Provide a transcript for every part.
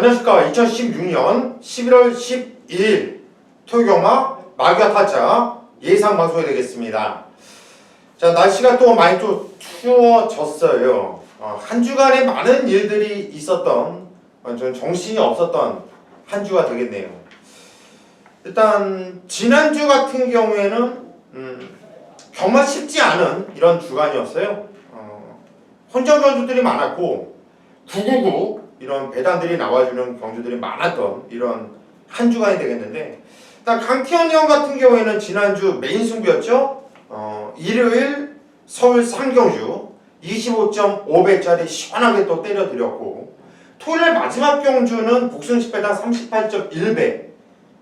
안녕하십니까. 2016년 11월 12일 토요경마 마귀와 타짜 예상 방송이 되겠습니다. 자, 날씨가 또 많이 또 추워졌어요. 한 주간에 많은 일들이 있었던, 좀 정신이 없었던 한 주가 되겠네요. 일단 지난주 같은 경우에는 정말 쉽지 않은 이런 주간이었어요. 혼전 경주들이 많았고 999 이런 배당들이 나와주는 경주들이 많았던 이런 한 주간이 되겠는데, 일단 강태현 형 같은 경우에는 지난주 메인 승부였죠. 일요일 서울 상경주 25.5배짜리 시원하게 또 때려드렸고, 토요일 마지막 경주는 복승 10배당 38.1배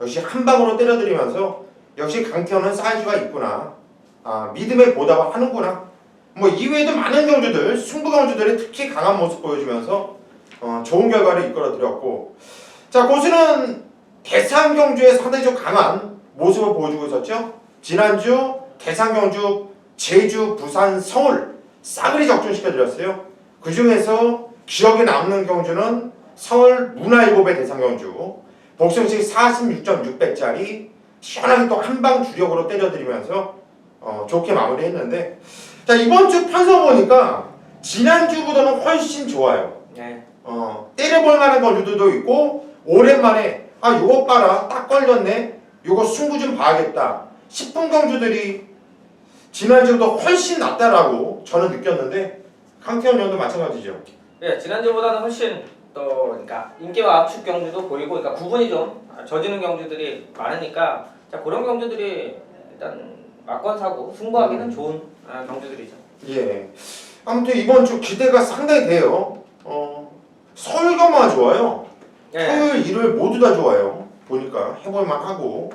역시 한 방으로 때려드리면서 역시 강태현은 사이즈가 있구나, 믿음에 보답을 하는구나, 뭐 이외에도 많은 경주들, 승부 경주들이 특히 강한 모습 보여주면서 좋은 결과를 이끌어드렸고, 자, 고수는 대상 경주에 상당히 좀 강한 모습을 보여주고 있었죠. 지난주 대상 경주 제주, 부산, 서울 싸그리 적중시켜드렸어요. 그 중에서 기억에 남는 경주는 서울 문화일보배 대상 경주 복승식 46.6배짜리 시원하게 또 한방 주력으로 때려드리면서 좋게 마무리했는데, 자, 이번 주 편성 보니까 지난주보다는 훨씬 좋아요. 네. 때려볼 만한 경주들도 있고, 오랜만에 요거 봐라, 딱 걸렸네, 요거 승부 좀 봐야겠다 싶은 경주들이 지난주보다 훨씬 낫다라고 저는 느꼈는데, 강태현 형도 마찬가지죠. 네, 지난주보다는 훨씬 또 그러니까 인기와 압축 경주도 보이고, 그러니까 구분이 좀 져지는 경주들이 많으니까, 자, 그런 경주들이 일단 막권 사고 승부하기는 좋은 경주들이죠. 예. 아무튼 이번 주 기대가 상당히 돼요. 서울경마가 좋아요. 네. 토요일, 일요일 모두 다 좋아요. 보니까 해볼만 하고.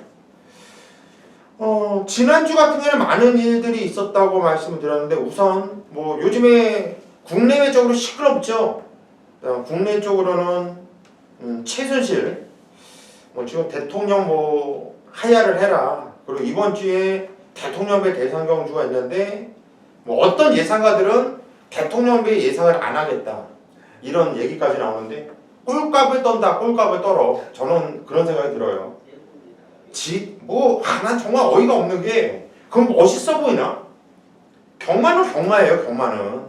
지난주 같은 경우에는 많은 일들이 있었다고 말씀을 드렸는데, 우선 뭐 요즘에 국내외적으로 시끄럽죠. 국내 쪽으로는 최순실 지금 대통령 하야를 해라, 그리고 이번 주에 대통령배 대상 경주가 있는데, 어떤 예상가들은 대통령배 예상을 안 하겠다 이런 얘기까지 나오는데, 꼴값을 떤다, 꼴값을 떨어. 저는 그런 생각이 들어요. 난 정말 어이가 없는 게, 그건 멋있어 보이나? 경마는 경마예요. 경마는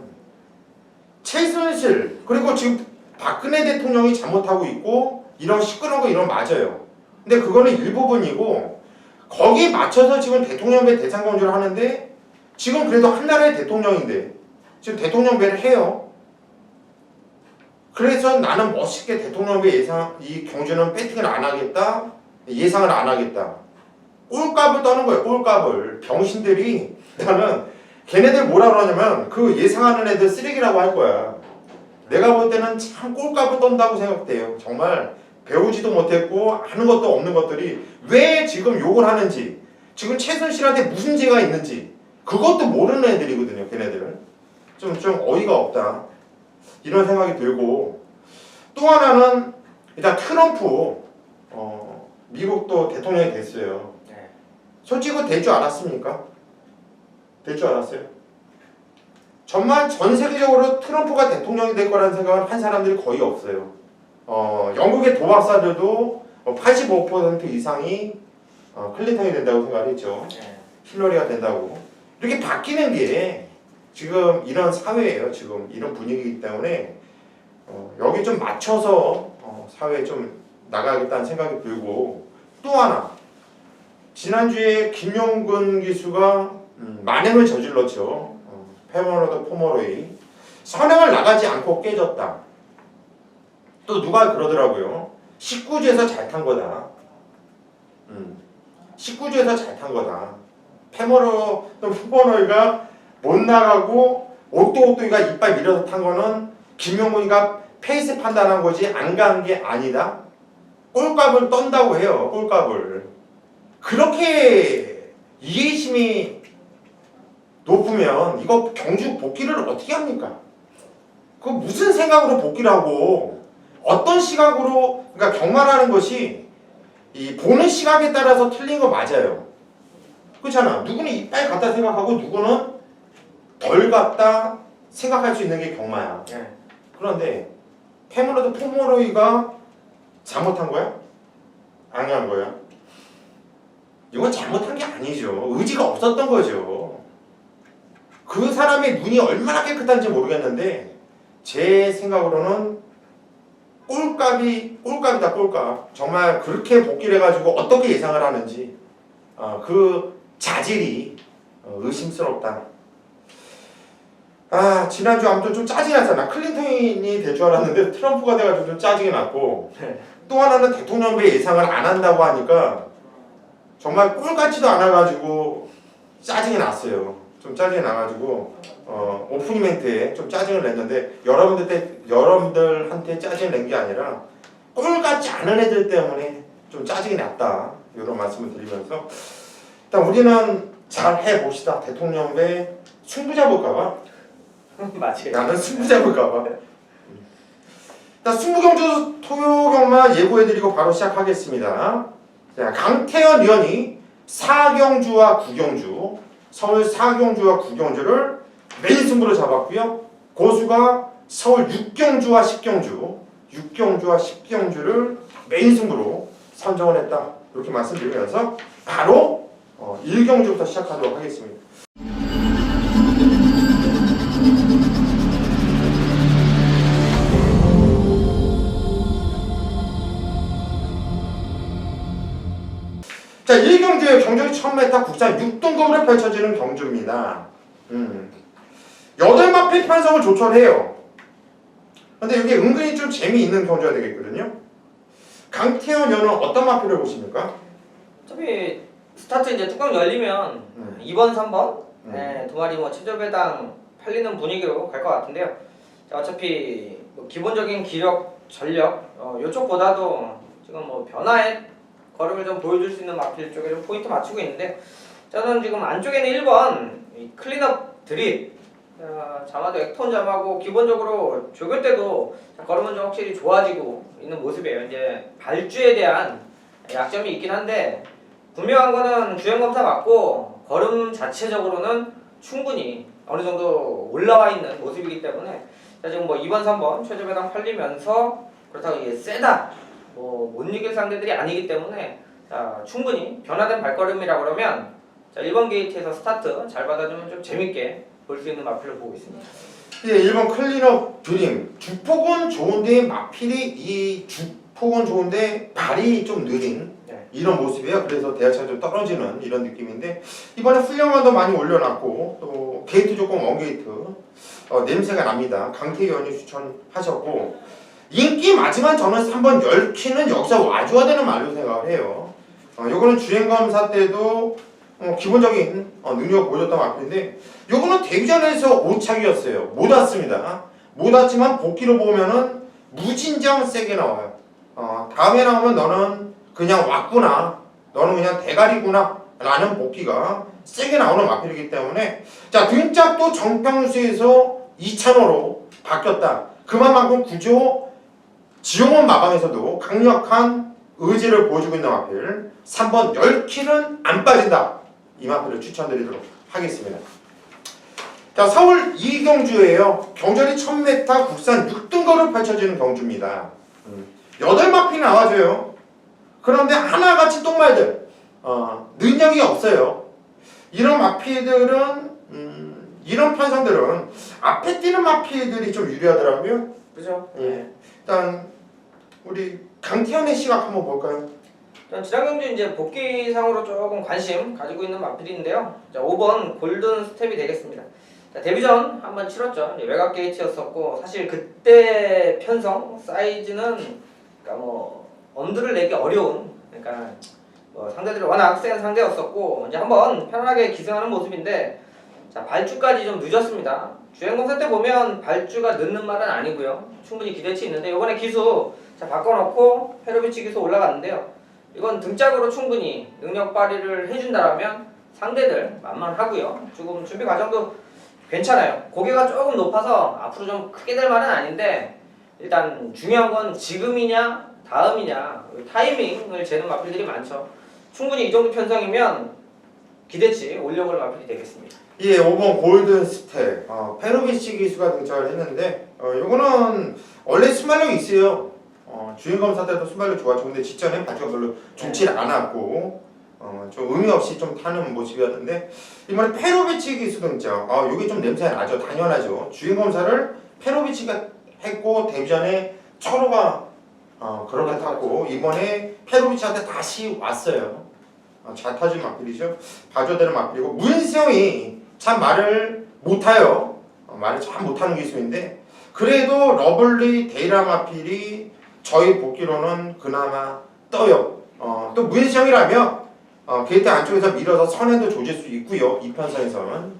최순실, 그리고 지금 박근혜 대통령이 잘못하고 있고, 이런 시끄러운 거 이런 맞아요. 근데 그거는 일부분이고, 거기에 맞춰서 지금 대통령배 대상 경주를 하는데, 지금 그래도 한 나라의 대통령인데 지금 대통령배를 해요. 그래서 나는 멋있게 대통령배 예상, 이 경주는 배팅을 안 하겠다, 예상을 안 하겠다, 꼴값을 떠는 거예요. 꼴값을. 병신들이, 나는 걔네들 뭐라 그러냐면 그 예상하는 애들 쓰레기라고 할 거야. 내가 볼 때는 참 꼴값을 떤다고 생각돼요. 정말 배우지도 못했고 하는 것도 없는 것들이 왜 지금 욕을 하는지, 지금 최순실한테 무슨 죄가 있는지 그것도 모르는 애들이거든요. 걔네들은 좀 어이가 없다 이런 생각이 들고, 또 하나는 일단 트럼프, 미국도 대통령이 됐어요. 네. 솔직히 될 줄 알았습니까? 될 줄 알았어요? 정말 전 세계적으로 트럼프가 대통령이 될 거라는 생각을 한 사람들이 거의 없어요. 영국의 도박사들도 85% 이상이 클린턴이 된다고 생각했죠. 네. 힐러리가 된다고. 이렇게 바뀌는 게 지금 이런 사회예요. 지금 이런 분위기이기 때문에 여기 좀 맞춰서 사회에 좀 나가겠다는 생각이 들고, 또 하나, 지난주에 김용근 기수가 만행을 저질렀죠. 페머로드 포머로이 선행을 나가지 않고 깨졌다. 또 누가 그러더라고요. 19주에서 잘 탄 거다. 19주에서 잘 탄 거다. 포머로이가 못 나가고 오또오또이가 이빨 밀어서 탄 거는 김용근이가 페이스 판단한 거지 안 간 게 아니다. 꼴값을 떤다고 해요. 꼴값을. 그렇게 이해심이 높으면 이거 경주 복귀를 어떻게 합니까? 그 무슨 생각으로 복귀를 하고, 어떤 시각으로, 그러니까 경마라는 것이 이 보는 시각에 따라서 틀린 거 맞아요. 그렇잖아. 누구는 이빨 같다 생각하고 누구는 덜 같다 생각할 수 있는 게 경마야. 네. 그런데 페머로드 포머로이가 잘못한 거야? 아니한 거야? 이건 잘못한 게 아니죠. 의지가 없었던 거죠. 그 사람의 눈이 얼마나 깨끗한지 모르겠는데 제 생각으로는 꼴값이다 꼴값. 정말 그렇게 복귀를 해가지고 어떻게 예상을 하는지 그 자질이 의심스럽다. 지난주 아무튼 좀 짜증이 났잖아. 클린턴이 될 줄 알았는데 트럼프가 돼가지고 좀 짜증이 났고 또 하나는 대통령배 예상을 안 한다고 하니까 정말 꼴같지도 않아가지고 짜증이 났어요. 좀 짜증이 나가지고 오프닝 멘트에 좀 짜증을 냈는데 여러분들한테 짜증을 낸 게 아니라 꼴같지 않은 애들 때문에 좀 짜증이 났다. 이런 말씀을 드리면서 일단 우리는 잘 해봅시다. 대통령배 승부 잡을까봐. 맞아요. 나는 승부 잡을까봐. 일단 승부경주 토요경마 예고해드리고 바로 시작하겠습니다. 자, 강태현 위원이 4경주와 9경주, 서울 4경주와 9경주를 메인 승부로 잡았고요. 고수가 서울 6경주와 10경주를 메인 승부로 선정을 했다. 이렇게 말씀드리면서 바로 1경주부터 시작하도록 하겠습니다. 자, 1경주의 경전이 1000m 국산 6등급으로 펼쳐지는 경주입니다. 8마필 편성을 조철해요. 근데 이게 은근히 좀 재미있는 경주가 되겠거든요. 강태현 연은 어떤 마필을 보십니까? 어차피 스타트 이제 뚜껑 열리면 2번, 3번 두 마리 뭐 최저배당 팔리는 분위기로 갈 것 같은데요. 자, 어차피 뭐 기본적인 기력, 전력 이쪽보다도 지금 뭐 변화의 걸음을 좀 보여줄 수 있는 마필 쪽에 좀 포인트 맞추고 있는데 저는 지금 안쪽에는 1번 클린업 드립 자마도 액톤 잠하고 기본적으로 조교 때도 걸음은 좀 확실히 좋아지고 있는 모습이에요. 이제 발주에 대한 약점이 있긴 한데 분명한 거는 주행검사 맞고 걸음 자체적으로는 충분히 어느 정도 올라와 있는 모습이기 때문에 자, 지금 뭐 2번, 3번 최저배당 팔리면서 그렇다고 이게 세다 뭐 못 이길 상대들이 아니기 때문에 자, 충분히 변화된 발걸음이라 그러면 자, 1번 게이트에서 스타트 잘 받아주면 좀 재밌게 볼 수 있는 마필을 보고 있습니다. 예, 1번 클린업 드림. 주폭은 좋은데 마필이 주폭은 좋은데 발이 좀 느린 이런 모습이에요. 그래서 대하차가 좀 떨어지는 이런 느낌인데 이번에 훈련만도 많이 올려놨고 또 게이트 조건 원게이트 냄새가 납니다. 강태현이 추천하셨고 인기 맞지만 저는 3번 10키는 여기서 와줘야 되는 말로 생각을 해요. 요거는 주행검사 때도 기본적인 능력을 보여줬던 마필인데 요거는 데뷔전에서 5착이었어요. 못 왔습니다. 못 왔지만 복귀로 보면은 무진장 세게 나와요. 다음에 나오면 너는 그냥 왔구나. 너는 그냥 대가리구나. 라는 복귀가 세게 나오는 마필이기 때문에 자, 등짝도 정평수에서 2차로로 바뀌었다. 그만큼 구조 지용원 마방에서도 강력한 의지를 보여주고 있는 마필 3번 10키는 안 빠진다. 이 마필을 추천드리도록 하겠습니다. 자, 서울 2경주예요. 경전이 1000m 국산 6등급으로 펼쳐지는 경주입니다. 8마필 나와줘요. 그런데 하나같이 똥말들 능력이 없어요. 이런 마필들은 이런 편성들은 앞에 뛰는 마필들이 좀 유리하더라고요. 그죠? 예. 일단 우리 강태현의 시각 한번 볼까요? 지난 경주 이제 복귀상으로 조금 관심 가지고 있는 마필인데요. 자, 5번 골든 스텝이 되겠습니다. 자, 데뷔전 한번 치렀죠. 외곽 게이트였었고 사실 그때 편성 사이즈는 그러니까 뭐 엄두를 내기 어려운 그러니까 뭐 상대들이 워낙 센 상대였었고 이제 한번 편안하게 기승하는 모습인데 자, 발주까지 좀 늦었습니다. 주행검사 때 보면 발주가 늦는 말은 아니고요. 충분히 기대치 있는데 이번에 기수 자, 바꿔놓고 페로비치 기수 올라갔는데요. 이건 등짝으로 충분히 능력 발휘를 해준다라면 상대들 만만하고요. 조금 준비 과정도 괜찮아요. 고개가 조금 높아서 앞으로 좀 크게 될 말은 아닌데 일단 중요한 건 지금이냐 다음이냐 타이밍을 재는 마필들이 많죠. 충분히 이 정도 편성이면 기대치 올려볼 마필이 되겠습니다. 예, 5번 골든 스텝 페로비치 기수가 등장을 했는데 요거는 원래 순발력이 있어요. 주행 검사 때도 순발력 좋았죠. 근데 직전에 발주가 별로 좋지 않았고 좀 의미 없이 좀 타는 모습이었는데 이번에 페로비치 기수 등장. 이게 좀 냄새가 나죠. 당연하죠. 주행 검사를 페로비치가 했고 데뷔전에 철호가 그렇게 탔고 이번에 페로비치한테 다시 왔어요. 잘 타준 마필이죠. 봐줘되는 마필이고 문세영이 참 말을 못해요. 말을 참 못하는 기수인데 그래도 러블리 데이라 마필이 저희 보기로는 그나마 떠요. 또 문세영이라면 게이트 안쪽에서 밀어서 선에도 조질 수 있고요. 이편선에서는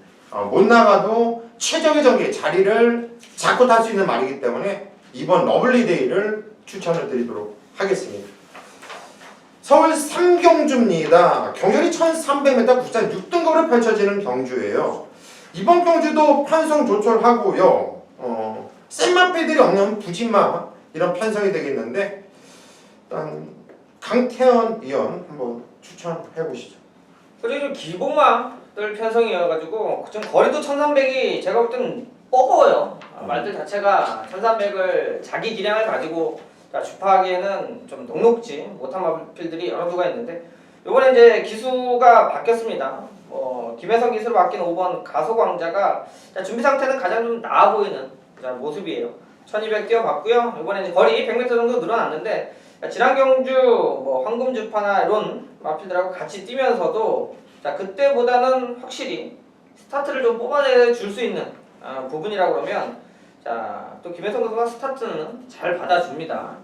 못 나가도 최적의 전개 자리를 잡고 탈 수 있는 말이기 때문에 이번 러블리 데이를 추천을 드리도록 하겠습니다. 서울 삼경주입니다. 경전이 1300m 국산 6등급으로 펼쳐지는 경주예요. 이번 경주도 편성 조철하고요. 센 마필들이 없는 부진마 이런 편성이 되겠는데 일단 강태현 위원 한번 추천해 보시죠. 그리고 기복마들 편성이어가지고 좀 거리도 1300이 제가 볼 때는 뻐거워요. 말들 자체가 1300을 자기 기량을 가지고 주파하기에는 좀 녹록지 못한 마필들이 여러 수가 있는데 이번에 이제 기수가 바뀌었습니다. 김혜성 기수로 바뀐 5번 가소광자가 준비 상태는 가장 좀 나아 보이는 모습이에요. 1200 뛰어봤고요. 이번에 이제 거리 100m 정도 늘어났는데 지난 경주 황금주파나 이런 마필들하고 같이 뛰면서도 그때보다는 확실히 스타트를 좀 뽑아내 줄 수 있는 부분이라고 그러면 또 김혜성 선수가 스타트는 잘 받아줍니다.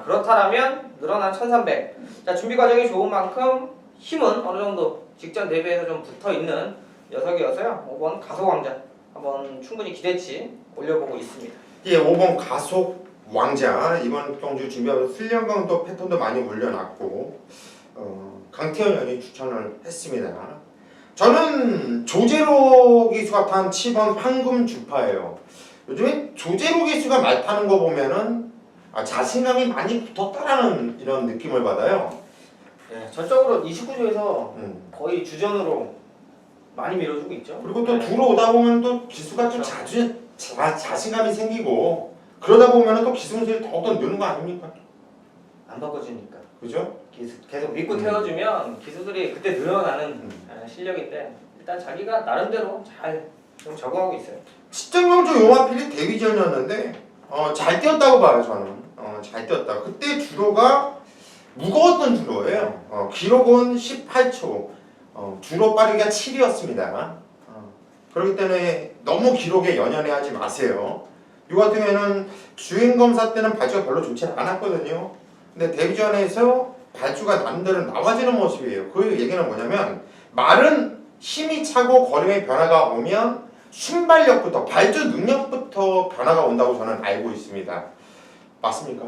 그렇다면 늘어난 1300 준비 과정이 좋은 만큼 힘은 어느 정도 직전 대비해서 좀 붙어 있는 녀석이어서요. 5번 가소광자 한번 충분히 기대치 올려보고 있습니다. 예, 5번 가속 왕자 이번 경주 준비하면서 슬령강도 패턴도 많이 올려놨고 강태현 의원이 추천을 했습니다. 저는 조제로 기수가 탄 7번 황금주파예요. 요즘에 조제로 기수가 말 타는 거 보면은 자신감이 많이 붙었다라는 이런 느낌을 받아요. 네, 전적으로 29조에서 거의 주전으로 많이 밀어주고 있죠. 그리고 또 들어오다 보면 또 기수가 좀 자신감이 생기고 그러다 보면 또 기수 문제를 더욱더 느는 거 아닙니까? 안 바꿔주니까. 그죠? 계속 믿고 태워주면 기수들이 그때 늘어나는 실력인데 일단 자기가 나름대로 잘 좀 적응하고 있어요. 시청경주 용화필이 데뷔전이었는데 잘 뛰었다고 봐요 저는. 잘 뛰었다. 그때 주로가 무거웠던 주로예요. 기록은 18초. 주로 빠르기가 7이었습니다. 그렇기 때문에 너무 기록에 연연해하지 마세요. 이 같은 경우에는 주행검사 때는 발주가 별로 좋지 않았거든요. 근데 데뷔전에서 발주가 남들은 나와지는 모습이에요. 그 얘기는 뭐냐면 말은 힘이 차고 걸음의 변화가 오면 순발력부터 발주 능력부터 변화가 온다고 저는 알고 있습니다. 맞습니까?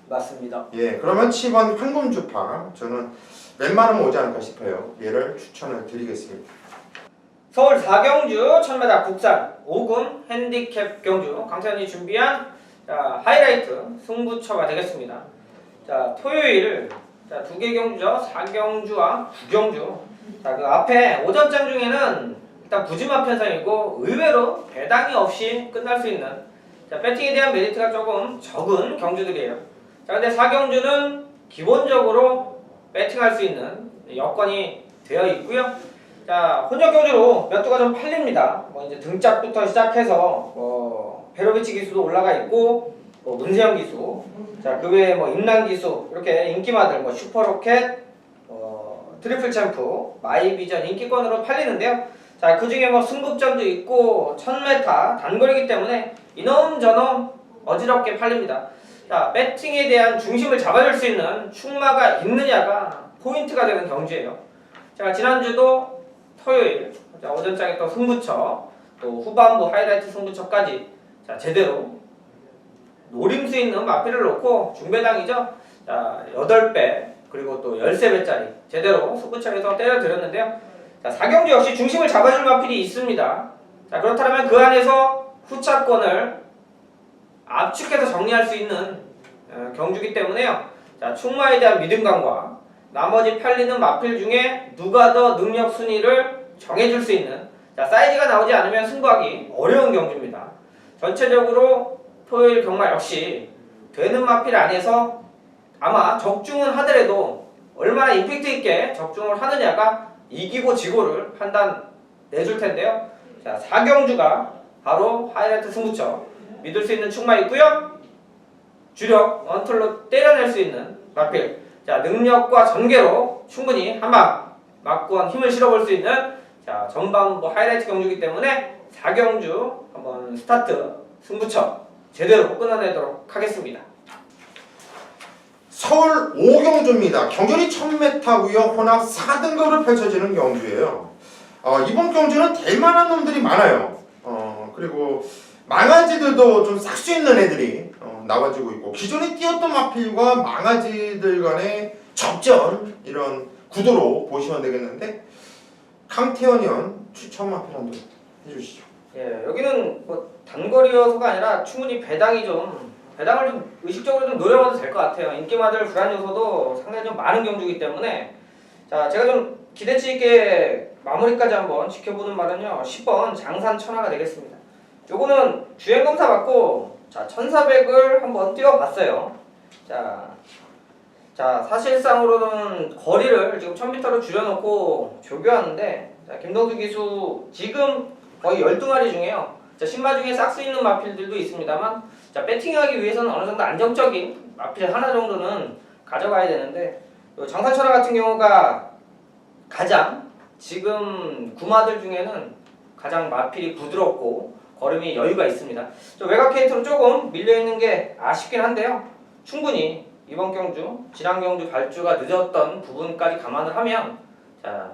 맞습니다. 예, 그러면 7번 황금주파 저는 웬만하면 오지 않을까 싶어요. 얘를 추천을 드리겠습니다. 서울 4경주 1000m 국산 5금 핸디캡 경주 강태현이 준비한 하이라이트 승부처가 되겠습니다. 토요일 두 개 경주죠. 4경주와 9경주. 그 앞에 오전장 중에는 일단 부지마 편성이고 의외로 배당이 없이 끝날 수 있는 배팅에 대한 메리트가 조금 적은 경주들이에요. 근데 4경주는 기본적으로 배팅할 수 있는 여건이 되어 있고요. 혼적 경주로 몇 두가 좀 팔립니다. 이제 등짝부터 시작해서 베로비치 기수도 올라가 있고 문세영 기수, 그 외에 임란 기수 이렇게 인기마들 슈퍼로켓, 트리플 챔프, 마이비전 인기권으로 팔리는데요. 그 중에 승급전도 있고 1000m 단거리이기 때문에 이놈저놈 어지럽게 팔립니다. 배팅에 대한 중심을 잡아줄 수 있는 충마가 있느냐가 포인트가 되는 경주예요. 지난주도 토요일 오전장에 또 승부처, 또 후반부 하이라이트 승부처까지 제대로 노림수 있는 마필을 놓고 중배당이죠. 8배 그리고 또 13배짜리 제대로 승부처에서 때려드렸는데요. 4경주 역시 중심을 잡아줄 마필이 있습니다. 그렇다면 그 안에서 후차권을 압축해서 정리할 수 있는 경주기 때문에요. 충마에 대한 믿음감과 나머지 팔리는 마필 중에 누가 더 능력 순위를 정해줄 수 있는 사이즈가 나오지 않으면 승부하기 어려운 경주입니다. 전체적으로 토요일 경마 역시 되는 마필 안에서 아마 적중은 하더라도 얼마나 임팩트 있게 적중을 하느냐가 이기고 지고를 판단 내줄 텐데요. 자, 4경주가 바로 하이라이트 승부처. 믿을 수 있는 충마 있고요. 주력 언틀로 때려낼 수 있는 마필. 자, 능력과 전개로 충분히 한방 막고한 힘을 실어볼 수 있는 자, 전반부 하이라이트 경주이기 때문에 4경주 한번 스타트 승부처 제대로 끊어내도록 하겠습니다. 서울 5경주입니다. 경전이 1000m고요. 혼합 4등급으로 펼쳐지는 경주예요. 이번 경주는 될 만한 놈들이 많아요. 그리고 망아지들도 좀 싹 수 있는 애들이 나와주고 있고 기존에 뛰었던 마필과 망아지들 간의 접전 이런 구도로 보시면 되겠는데 강태현위원 추천 마필 한번 해주시죠. 예, 여기는 뭐 단거리여서가 아니라 충분히 배당을 좀 의식적으로 좀 노려봐도 될 것 같아요. 인기마들 불안 요소도 상당히 좀 많은 경주이기 때문에 자, 제가 좀 기대치 있게 마무리까지 한번 지켜보는 말은요. 10번 장산천하가 되겠습니다. 요거는 주행 검사 받고 자 1400을 한번 뛰어봤어요. 자 사실상으로는 거리를 지금 1000m로 줄여놓고 조교하는데 자, 김동수 기수 지금 거의 12마리 중에요. 자, 신마 중에 싹수 있는 마필들도 있습니다만 자 배팅하기 위해서는 어느 정도 안정적인 마필 하나 정도는 가져가야 되는데 요 장산천하 같은 경우가 가장 지금 구마들 중에는 가장 마필이 부드럽고 걸음이 여유가 있습니다. 외곽 케이트로 조금 밀려있는 게 아쉽긴 한데요. 충분히 이번 경주, 지난 경주 발주가 늦었던 부분까지 감안을 하면 자,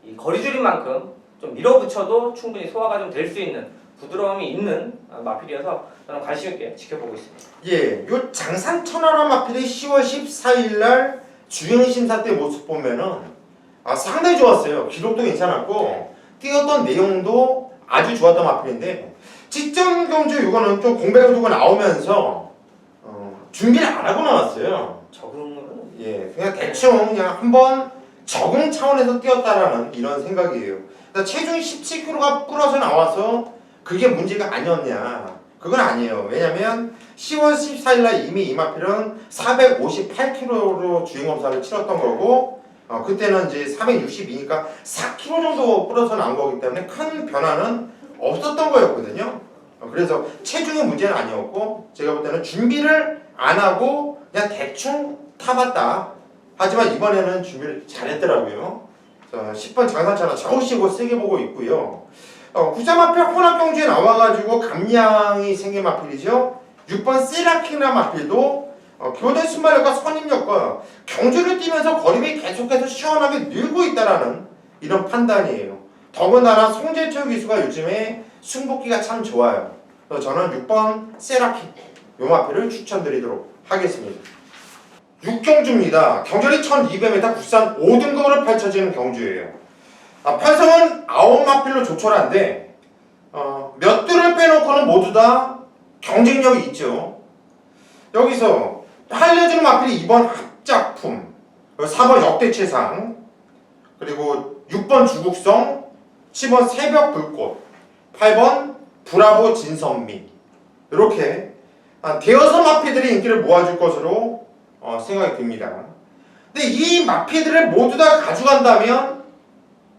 이 거리 줄인 만큼 좀 밀어붙여도 충분히 소화가 좀 될 수 있는 부드러움이 있는 마필이어서 저는 관심 있게 지켜보고 있습니다. 예, 요 장산천하라 마필이 10월 14일 날 주행심사 때 모습 보면은 상당히 좋았어요. 기록도 괜찮았고 뛰었던 내용도 아주 좋았던 마필인데 직전 경주 이거는 좀 공백을 두고 나오면서 준비를 안 하고 나왔어요. 적응으로는 예, 그냥 대충 그냥 한번 적응 차원에서 뛰었다라는 이런 생각이에요. 그러니까 체중이 17kg가 불어서 나와서 그게 문제가 아니었냐? 그건 아니에요. 왜냐면 10월 14일 날 이미 이 마필은 458kg로 주행검사를 치렀던 거고 그때는 이제 462니까 4kg 정도 불어서 나온 거기 때문에 큰 변화는 없었던 거였거든요. 그래서 체중의 문제는 아니었고 제가 볼 때는 준비를 안 하고 그냥 대충 타봤다. 하지만 이번에는 준비를 잘했더라고요. 10번 장산천하 좌우시고 세게 보고 있고요. 구자마필 혼합경주에 나와가지고 감량이 생긴 마필이죠. 6번 세라키나 마필도 교대 순발력과 선임력과 경주를 뛰면서 걸음이 계속해서 시원하게 늘고 있다라는 이런 판단이에요. 더군다나 송재철 기수가 요즘에 승복기가 참 좋아요. 그래서 저는 6번 세라키 요 마필을 추천드리도록 하겠습니다. 6경주입니다. 경전이 1200m 국산 5등급으로 펼쳐지는 경주예요. 판성은 9마필로 조촐한데 몇 들을 빼놓고는 모두 다 경쟁력이 있죠. 여기서 알려주는 마필이 2번 합작품, 4번 역대최상, 그리고 6번 주국성, 10번 새벽 불꽃, 8번 브라보 진선미 이렇게 대여섯 마필들이 인기를 모아줄 것으로 생각이 듭니다. 근데 이 마필들을 모두 다 가져간다면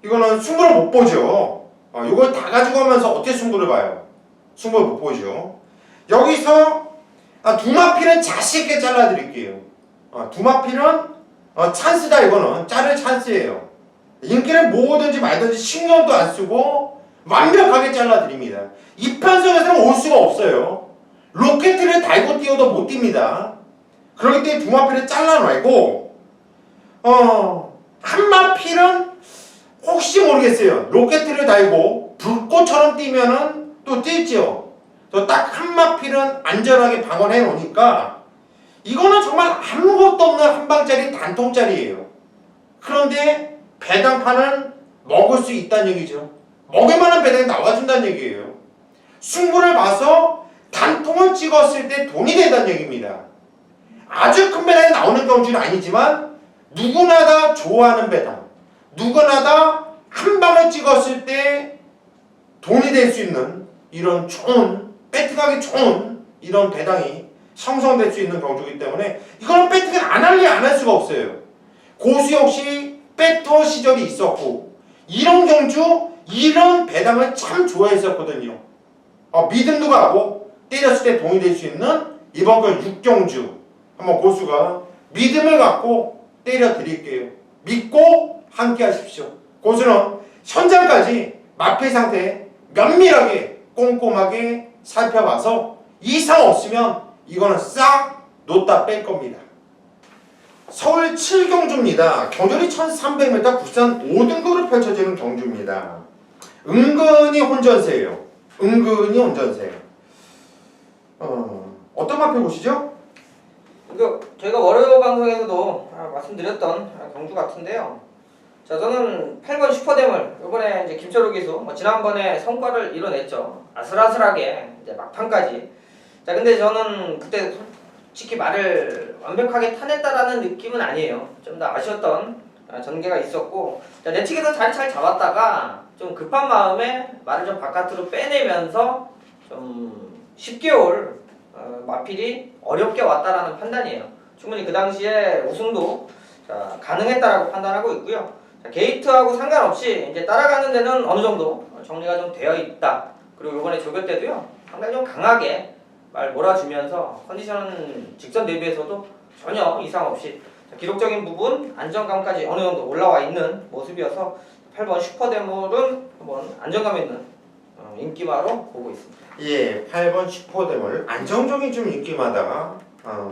이거는 승부를 못 보죠. 이걸 다 가져가면서 어떻게 승부를 봐요? 승부를 못 보죠. 여기서 두 마필은 자신 있게 잘라드릴게요. 두 마필은 찬스다. 이거는 자를 찬스예요. 인기를 모으든지 말든지 신경도 안 쓰고 완벽하게 잘라드립니다. 이 편성에서는 올 수가 없어요. 로켓을 달고 뛰어도 못 뜁니다. 그렇기 때문에 두 마필을 잘라놔고 한 마필은 혹시 모르겠어요. 로켓을 달고 불꽃처럼 뛰면은 또 뛰죠. 또 딱 한 마필은 안전하게 방어해 놓으니까 이거는 정말 아무것도 없는 한 방짜리 단통짜리예요. 그런데 배당판은 먹을 수 있다는 얘기죠. 먹을 만한 배당이 나와준다는 얘기예요. 승부를 봐서 단통을 찍었을 때 돈이 된다는 얘기입니다. 아주 큰 배당이 나오는 경주는 아니지만 누구나 다 좋아하는 배당, 누구나 다 한 방을 찍었을 때 돈이 될 수 있는 이런 좋은 배팅하기 좋은 이런 배당이 형성될 수 있는 경주이기 때문에 이거는 배팅을 안 할래 안 할 수가 없어요. 고수 역시 배터 시절이 있었고 이런 경주 이런 배당을 참 좋아했었거든요. 믿음도 가고 때렸을 때 동이 될 수 있는 이번 걸 6경주 한번 고수가 믿음을 갖고 때려 드릴게요. 믿고 함께 하십시오. 고수는 현장까지 마필 상태 면밀하게 꼼꼼하게 살펴봐서 이상 없으면 이거는 싹 놓다 뺄 겁니다. 서울 7경주입니다. 경주리 1300m 국산 5등급으로 펼쳐지는 경주입니다. 은근히 혼전세예요. 은근히 혼전세. 어떤 마필 보시죠? 이거 저희가 월요 방송에서도 말씀드렸던 경주 같은데요. 자, 저는 8번 슈퍼댐을 이번에 이제 김철우 기수 지난번에 성과를 이뤄냈죠. 아슬아슬하게 이제 막판까지. 자, 근데 저는 그때 솔직히 말을 완벽하게 타냈다라는 느낌은 아니에요. 좀 더 아쉬웠던 전개가 있었고, 자, 내 측에서 자리 잘 잡았다가 좀 급한 마음에 말을 좀 바깥으로 빼내면서 좀 10개월 마필이 어렵게 왔다라는 판단이에요. 충분히 그 당시에 우승도 가능했다라고 판단하고 있고요. 자, 게이트하고 상관없이 이제 따라가는 데는 어느 정도 정리가 좀 되어 있다. 그리고 이번에 조교 때도요, 상당히 좀 강하게 말 몰아주면서 컨디션 직전 대비해서도 전혀 이상 없이 기록적인 부분 안정감까지 어느 정도 올라와 있는 모습이어서 8번 슈퍼대물은 한번 안정감 있는 인기마로 보고 있습니다. 예, 8번 슈퍼댐을 안정적인 좀 인기마다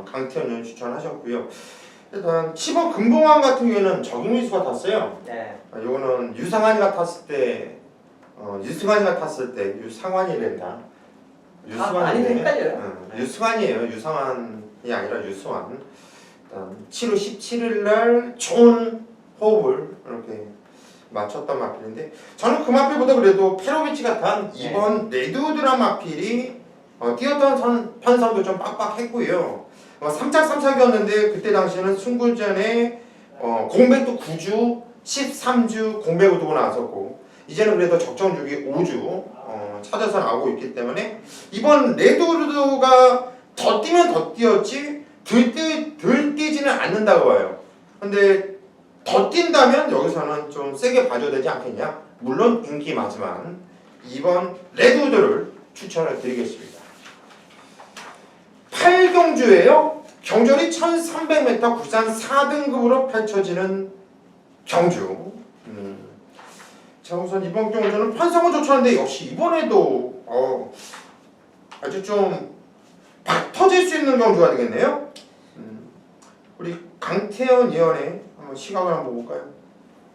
강태현 님 추천하셨고요. 일단 10번 금봉왕 같은 경우에는 적임미수가 탔어요. 네. 요거는 유상환이가 탔을 때 유승환이가 탔을 때 유상환이란다. 많이 헷갈려요. 유승환이에요. 유상환이 아니라 유승환. 7월 17일 날 좋은 호흡을 이렇게 맞췄던 마필인데 저는 그 마필보다 그래도 페로비치가 탄 2번 레드우드란 마필이 뛰었던 편성도 좀 빡빡했고요. 3짝 3짝이었는데 그때 당시에는 승부전에 공백도 9주 13주 공백을 두고 나왔었고 이제는 그래도 적정 주기 5주 찾아서 나오고 있기 때문에 이번 레드우드가 더 뛰면 더 뛰었지 덜 뛰지는 않는다고 봐요. 근데 더 뛴다면 여기서는 좀 세게 봐줘야 되지 않겠냐? 물론 인기 많지만 2번 레드우드를 추천을 드리겠습니다. 8경주예요. 경주리 1300m 국산 4등급으로 펼쳐지는 경주. 자, 우선 이번 경주는 편성은 좋았는데 역시 이번에도 아주 좀 박 터질 수 있는 경주가 되겠네요. 우리 강태현 위원의 한번 시각을 한번 볼까요?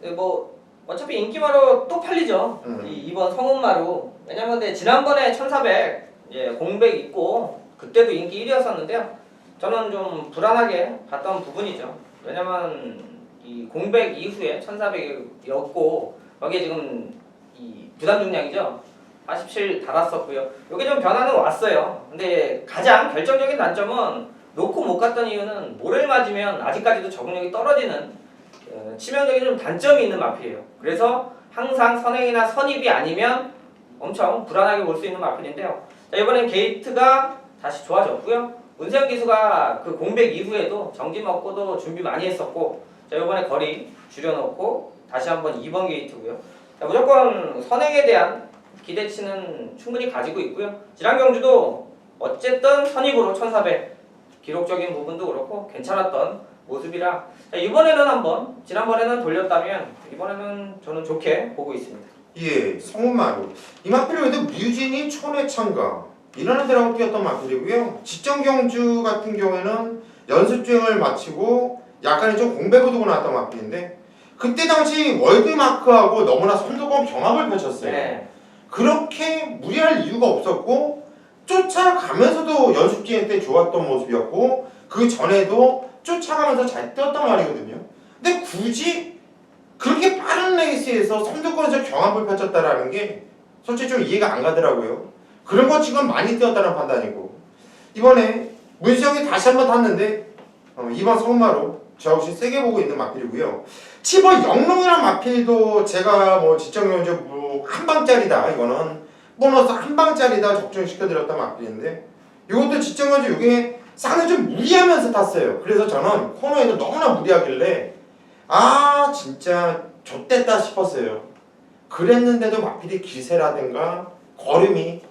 네, 뭐 어차피 인기마로 또 팔리죠. 이번 성운마루. 왜냐면 근데 지난번에 1400 공백 있고 그때도 인기 1위였었는데요. 저는 좀 불안하게 봤던 부분이죠. 왜냐면 이 공백 이후에 1400이었고 여기에 지금 이 부담 중량이죠. 47 달았었고요. 여기 좀 변화는 왔어요. 근데 가장 결정적인 단점은 놓고 못 갔던 이유는 모래를 맞으면 아직까지도 적응력이 떨어지는 치명적인 좀 단점이 있는 마필이에요. 그래서 항상 선행이나 선입이 아니면 엄청 불안하게 볼 수 있는 마필인데요. 자, 이번엔 게이트가 다시 좋아졌고요. 문세영 기수가 그 공백 이후에도 정지 먹고도 준비 많이 했었고, 자, 이번에 거리 줄여놓고 다시 한번 2번 게이트고요. 자, 무조건 선행에 대한 기대치는 충분히 가지고 있고요. 지난 경주도 어쨌든 선입으로 1400 기록적인 부분도 그렇고 괜찮았던 모습이라 자, 이번에는 한번 지난번에는 돌렸다면 이번에는 저는 좋게 보고 있습니다. 예, 성운마루. 이 마필에도 류진이 촌해창가 이런 애들하고 뛰었던 마필이고요. 직전 경주 같은 경우에는 연습주행을 마치고 약간의 좀 공백을 두고 나왔던 마필인데 그때 당시 월드마크하고 너무나 선두권 경합을 펼쳤어요. 네. 그렇게 무리할 이유가 없었고 쫓아가면서도 연습주행 때 좋았던 모습이었고 그 전에도 쫓아가면서 잘 뛰었단 말이거든요. 근데 굳이 그렇게 빠른 레이스에서 선두권에서 경합을 펼쳤다라는 게 솔직히 좀 이해가 안 가더라고요. 그런 거 지금 많이 뛰었다는 판단이고 이번에 문수영이 다시 한번 탔는데 이번 성마로 저 역시 세게 보고 있는 마필이고요. 10번 영롱이란 마필도 제가 뭐 지정경주 한 방짜리다 이거는 보너스 한 방짜리다 적중시켜드렸던 마필인데 이것도 지정경주 이게 쌍을 좀 무리하면서 탔어요. 그래서 저는 코너에도 너무나 무리하길래 아 진짜 좆됐다 싶었어요. 그랬는데도 마필이 기세라든가 걸음이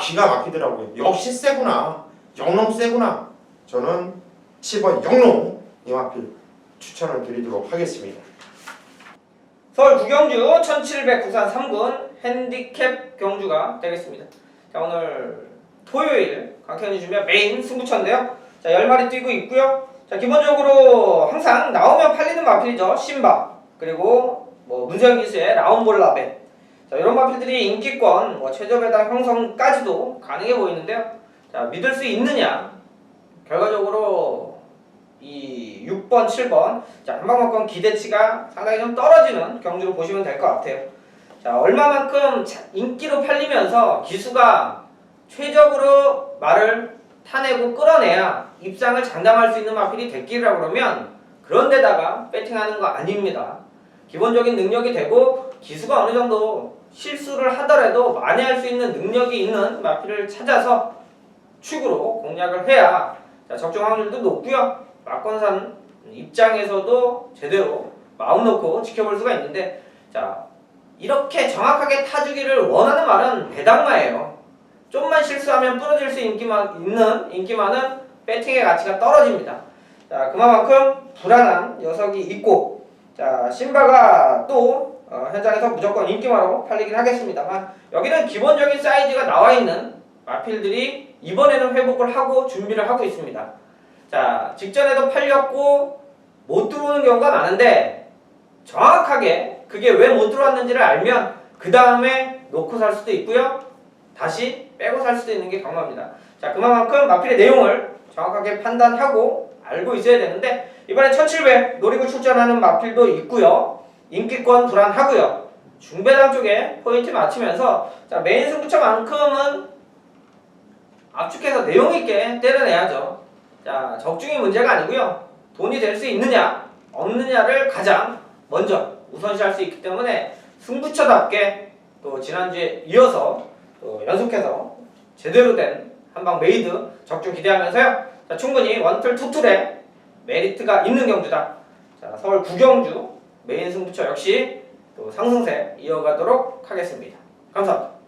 기가 막히더라고요. 역시 세구나. 영롱 세구나. 저는 10번 영롱 이 마필 추천을 드리도록 하겠습니다. 서울 구경주 1700 구산 3군 핸디캡 경주가 되겠습니다. 자, 오늘 토요일 강태현이 준비한 메인 승부처인데요. 자, 10마리 뛰고 있고요. 자, 기본적으로 항상 나오면 팔리는 마필이죠. 신바 그리고 문세영 기수의 라운볼라베. 자, 이런 마필들이 인기권 최저 배당 형성까지도 가능해 보이는데요. 자, 믿을 수 있느냐? 결과적으로 이 6번, 7번 한방막권 기대치가 상당히 좀 떨어지는 경주로 보시면 될 것 같아요. 자, 얼마만큼 인기로 팔리면서 기수가 최적으로 말을 타내고 끌어내야 입상을 장담할 수 있는 마필이 됐기라고 그러면 그런 데다가 배팅하는 거 아닙니다. 기본적인 능력이 되고 기수가 어느 정도 실수를 하더라도 만회할 수 있는 능력이 있는 마필을 찾아서 축으로 공략을 해야 적중 확률도 높고요. 막권산 입장에서도 제대로 마음 놓고 지켜볼 수가 있는데, 자, 이렇게 정확하게 타주기를 원하는 말은 배당마예요. 좀만 실수하면 부러질 수 있는 인기만은 배팅의 가치가 떨어집니다. 자, 그만큼 불안한 녀석이 있고, 자, 신바가 또 현장에서 무조건 인기마로 팔리긴 하겠습니다만, 여기는 기본적인 사이즈가 나와 있는 마필들이 이번에는 회복을 하고 준비를 하고 있습니다. 자, 직전에도 팔렸고 못 들어오는 경우가 많은데 정확하게 그게 왜 못 들어왔는지를 알면 그 다음에 놓고 살 수도 있고요. 다시 빼고 살 수도 있는 게 강마입니다. 자, 그만큼 마필의 내용을 정확하게 판단하고 알고 있어야 되는데 이번에 1700 노리고 출전하는 마필도 있고요. 인기권 불안하고요. 중배당 쪽에 포인트 맞추면서 자, 메인 승부처만큼은 압축해서 내용 있게 때려내야죠. 자, 적중이 문제가 아니고요. 돈이 될 수 있느냐 없느냐를 가장 먼저 우선시할 수 있기 때문에 승부처답게 또 지난주에 이어서 또 연속해서 제대로 된 한방 메이드 적중 기대하면서요. 자, 충분히 원툴 투툴의 메리트가 있는 경주다. 자, 서울 구경주 메인 승부처 역시 또 상승세 이어가도록 하겠습니다. 감사합니다.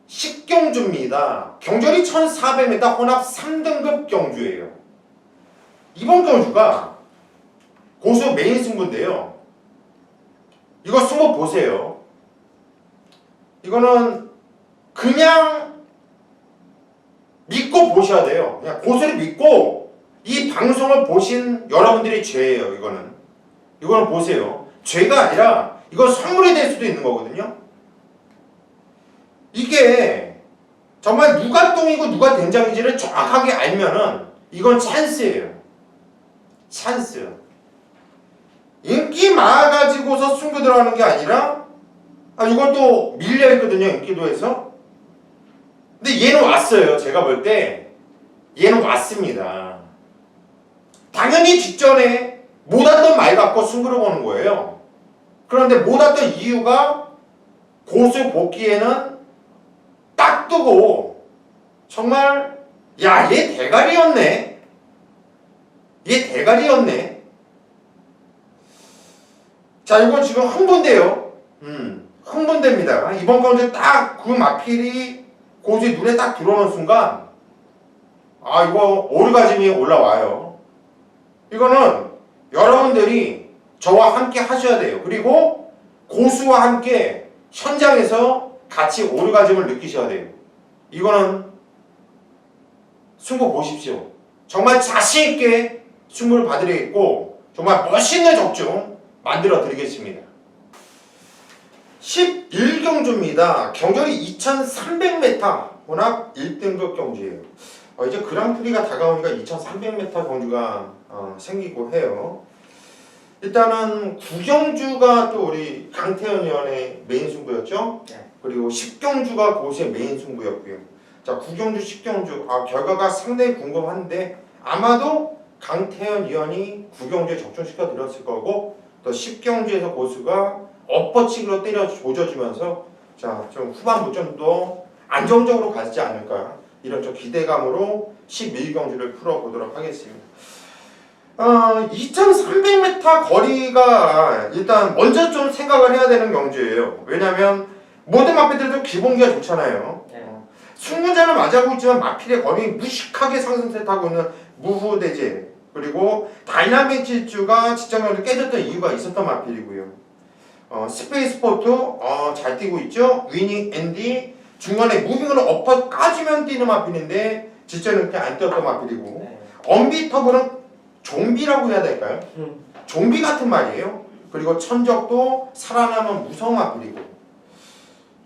10경주입니다. 경절이 1400m 혼합 3등급 경주예요. 이번 경주가 고수 메인 승부인데요. 이거 승부 보세요. 이거는 그냥 믿고 보셔야 돼요. 그냥 고수를 믿고 이 방송을 보신 여러분들이 죄예요. 이거는 보세요. 죄가 아니라 이건 선물이 될 수도 있는 거거든요. 이게 정말 누가 똥이고 누가 된장인지를 정확하게 알면은 이건 찬스예요. 찬스. 인기 많아가지고서 승부 들어가는 게 아니라 이건 또 밀려있거든요. 인기도에서. 근데 얘는 왔어요. 제가 볼 때 얘는 왔습니다. 당연히 직전에 못 왔던 말 갖고 승부를 보는 거예요. 그런데 못 왔던 이유가 고수 복귀에는 딱 뜨고 정말 야, 얘 대가리였네. 얘 대가리였네. 자, 이건 지금 흥분돼요. 흥분됩니다. 이번 경주 딱 그 마필이 고수의 눈에 딱 들어오는 순간 이거 오르가즘이 올라와요. 이거는 여러분들이 저와 함께 하셔야 돼요. 그리고 고수와 함께 현장에서 같이 오르가즘을 느끼셔야 돼요. 이거는 승부 보십시오. 정말 자신있게 승부를 봐드리겠고 정말 멋있는 적중 만들어 드리겠습니다. 11경주입니다. 경절이 2300m 혼합 1등급 경주예요. 이제 그랑프리가 다가오니까 2300m 경주가 생기고 해요. 일단은 9경주가 또 우리 강태현 위원의 메인 승부였죠. 네. 그리고 10경주가 고수의 메인 승부였고요. 자, 9경주, 10경주 결과가 상당히 궁금한데 아마도 강태현 위원이 9경주에 적중시켜 드렸을 거고 또 10경주에서 고수가 엎어치기로 때려 조져주면서 자, 좀 후반부 좀 더 안정적으로 가지 않을까 이런 좀 기대감으로 11경주를 풀어보도록 하겠습니다. 2300m 거리가 일단 먼저 좀 생각을 해야 되는 경주예요. 왜냐면 모든 마필들도 기본기가 좋잖아요. 승문자는 맞이하고 있지만 마필의 거리 무식하게 상승세타고 있는 무후대제, 그리고 다이나믹 질주가 직전경주 깨졌던 이유가 있었던 마필이고요. 스페이스 포트 잘 뛰고 있죠. 위닝 앤디 중간에 무빙으로 엎어 까지면 뛰는 마필인데 직전에 그렇게 안 뛰었던 마필이고, 언비터블은 좀비라고 해야 될까요? 좀비 같은 말이에요. 그리고 천적도 살아남은 무서운 마필이고.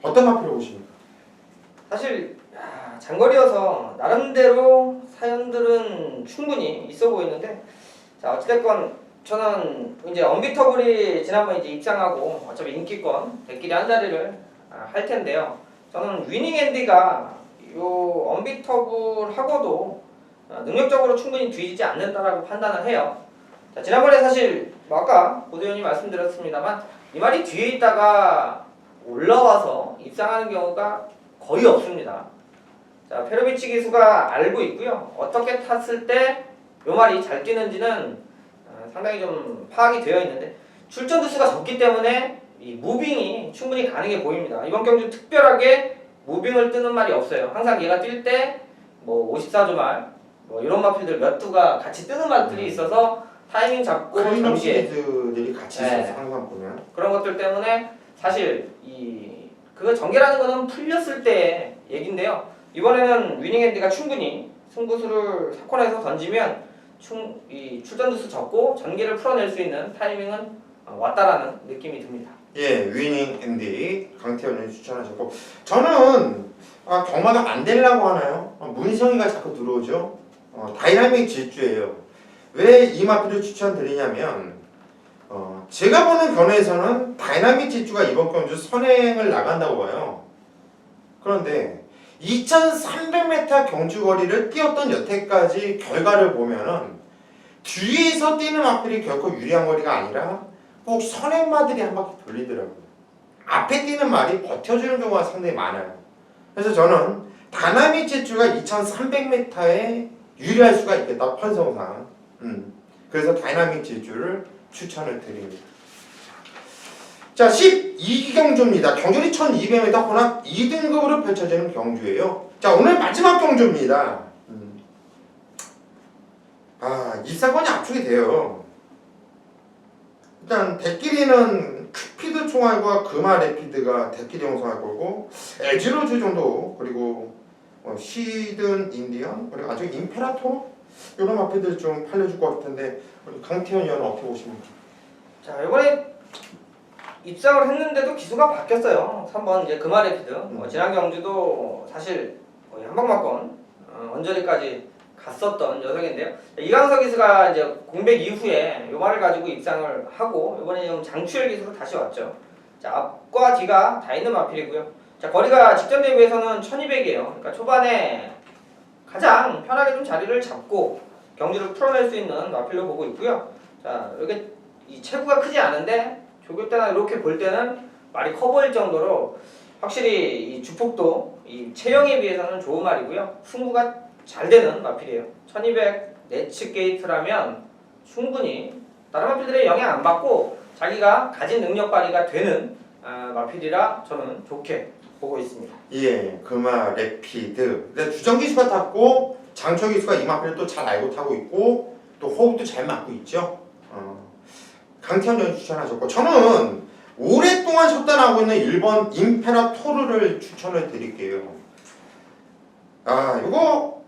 어떤 마필을 보십니까? 사실 장거리여서 나름대로 사연들은 충분히 있어 보이는데, 자 어찌됐건 저는 이제 언비터블이 지난번 이제 입상하고 어차피 인기권 대끼리 한 자리를 할 텐데요. 저는 위닝 앤디가 요 언비터블하고도 능력적으로 충분히 뒤지지 않는다라고 판단을 해요. 자, 지난번에 사실 아까 고대현이 말씀드렸습니다만 이 말이 뒤에 있다가 올라와서 입상하는 경우가 거의 없습니다. 자, 페로비치 기수가 알고 있고요. 어떻게 탔을 때 요 말이 잘 뛰는지는 상당히 좀 파악이 되어 있는데, 출전 두수가 적기 때문에 이 무빙이 충분히 가능해 보입니다. 이번 경주 특별하게 무빙을 뜨는 말이 없어요. 항상 얘가 뛸 때 뭐 54조 말, 뭐 이런 마필들 몇 두가 같이 뜨는 말들이 있어서 타이밍 잡고 클리너 경기에 시리즈들이 같이 있어서 항상 보면 그런 것들 때문에 사실 그 전개라는 거는 풀렸을 때 얘긴데요. 이번에는 위닝 핸디가 충분히 승부수를 사건에서 던지면 이 출전 두수 적고 전개를 풀어낼 수 있는 타이밍은 왔다라는 느낌이 듭니다. 예, 위닝 앤디 강태현님 추천하셨고, 저는 경마가 안 되려고 하나요? 문성이가 자꾸 들어오죠. 다이나믹 질주예요. 왜 이 마필을 추천드리냐면 제가 보는 견해에서는 다이나믹 질주가 이번 경주 선행을 나간다고 봐요. 그런데 2300m 경주 거리를 뛰었던 여태까지 결과를 보면은 뒤에서 뛰는 마필이 결코 유리한 거리가 아니라 꼭 선행마들이 한 바퀴 돌리더라고요. 앞에 뛰는 말이 버텨주는 경우가 상당히 많아요. 그래서 저는 다이나믹 질주가 2300m에 유리할 수가 있겠다, 편성상. 그래서 다이나믹 질주를 추천을 드립니다. 자, 12경주입니다. 경주리 1200m 혼합 2등급으로 펼쳐지는 경주예요. 자, 오늘 마지막 경주입니다. 입상권이 압축이 돼요. 일단 대끼리는 큐피드 총알과 금화 레피드가 대끼리 형성할 거고, 에즈로즈 정도, 그리고 시든 인디언, 그리고 아직 임페라토 이런 마필들 좀 팔려줄 것 같은데, 우리 강태현 의원은 어떻게 보십니까? 자, 이번에 입상을 했는데도 기수가 바뀌었어요. 3번 이제 금화 레피드. 지난 경주도 사실 거의 한방막권 언저리까지 갔었던 녀석인데요. 이강석 기수가 이제 공백 이후에 요 말을 가지고 입상을 하고 이번에 좀 장추열 기수로 다시 왔죠. 자, 앞과 뒤가 다 있는 마필이고요. 자, 거리가 직전 대비해서는 1200이에요. 그러니까 초반에 가장 편하게 좀 자리를 잡고 경주를 풀어낼 수 있는 마필로 보고 있고요. 자, 여기 이 체구가 크지 않은데 조교 때나 이렇게 볼 때는 말이 커 보일 정도로 확실히 이 주폭도 이 체형에 비해서는 좋은 말이고요. 승부가 잘 되는 마필이에요. 1200 내측 게이트라면 충분히 다른 마필들의 영향 안 받고 자기가 가진 능력 발휘가 되는 마필이라 저는 좋게 보고 있습니다. 예, 금화 레피드. 주정 기수가 탔고 장철 기수가 이 마필을 또 잘 알고 타고 있고 또 호흡도 잘 맞고 있죠. 강태현 의원 추천하셨고, 저는 오랫동안 쳤단하고 있는 1번 임페라토르를 추천을 드릴게요. 이거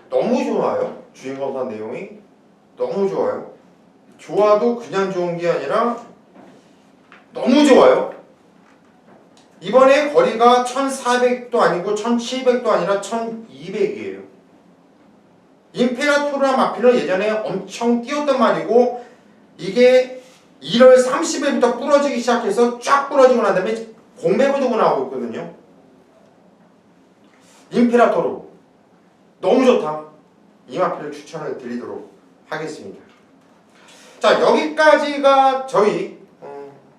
너무 좋아요. 주인검사 내용이 너무 좋아요. 좋아도 그냥 좋은 게 아니라 너무 좋아요. 이번에 거리가 1400도 아니고 1700도 아니라 1200이에요. 임페라토르와 마필은 예전에 엄청 뛰었단 말이고, 이게 1월 30일부터 부러지기 시작해서 쫙 부러지고 난 다음에 공백을 두고 나오고 있거든요. 임페라토르 너무 좋다. 이 마필을 추천을 드리도록 하겠습니다. 자, 여기까지가 저희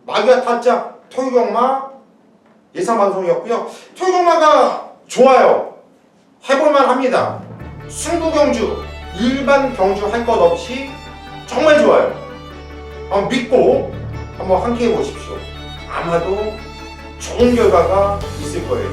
마귀와 타짜 토요경마 예상 방송이었고요. 토요경마가 좋아요. 해볼만 합니다. 승부 경주, 일반 경주 할 것 없이 정말 좋아요. 한번 믿고 한번 함께 해보십시오. 아마도 좋은 결과가 있을 거예요.